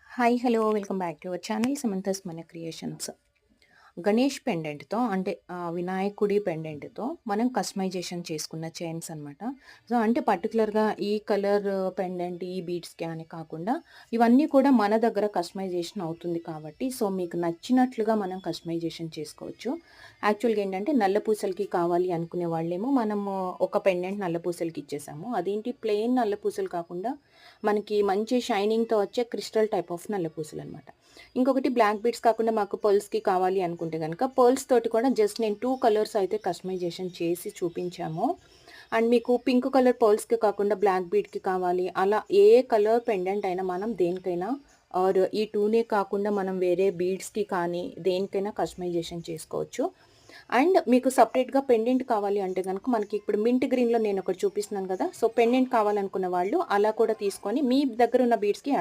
Hi hello welcome back to our channel Samantha's మన creations. Ganesh పెండెంట్‌తో అంటే వినాయకుడి పెండెంట్‌తో మనం కస్టమైజేషన్ చేసుకున్న చైన్స్ అనమాట. సో, అంటే పర్టిక్యులర్‌గా ఈ కలర్ పెండెంట్, ఈ బీడ్స్‌కే అని కాకుండా ఇవన్నీ కూడా మన దగ్గర కస్టమైజేషన్ అవుతుంది కాబట్టి, సో, మీకు నచ్చినట్లుగా మనం కస్టమైజేషన్ చేసుకోవచ్చు. యాక్చువల్‌గా ఏంటంటే నల్ల పూసలకి కావాలి అనుకునే వాళ్ళేమో మనము ఒక పెండెంట్ నల్ల పూసలకి ఇచ్చేసాము. అదేంటి ప్లెయిన్ నల్ల పూసలు కాకుండా మనకి మంచి షైనింగ్‌తో వచ్చే క్రిస్టల్ టైప్ ఆఫ్ నల్ల పూసలనమాట. ఇంకొకటి బ్లాక్ బీడ్స్ కాకుండా మాకు పర్ల్స్‌కి కావాలి అనుకుంటే గనక, పర్ల్స్ తోటి కూడా జస్ట్ నేను 2 కలర్స్ అయితే కస్టమైజేషన్ చేసి చూపించాము. అండ్ మీకు పింక్ కలర్ పర్ల్స్‌కి కాకుండా బ్లాక్ బీడ్‌కి కావాలి, అలా ఏ కలర్ పెండెంట్ అయినా మనం దేనికైనా ఆర్ ఈ 2నే కాకుండా మనం వేరే బీడ్స్‌కి కానీ, దేనికైనా కస్టమైజేషన్ చేసుకోవచ్చు. అండ్ మీకు సెపరేట్‌గా పెండెంట్ కావాలి అంటే గనక మనకి ఇప్పుడు మింట్ గ్రీన్‌లో నేనొకటి చూపిస్తున్నాను గదా! సో, పెండెంట్ కావాలనుకున్న వాళ్ళు అలా కూడా తీసుకొని మీ దగ్గర ఉన్న బీడ్స్‌కి యాడ్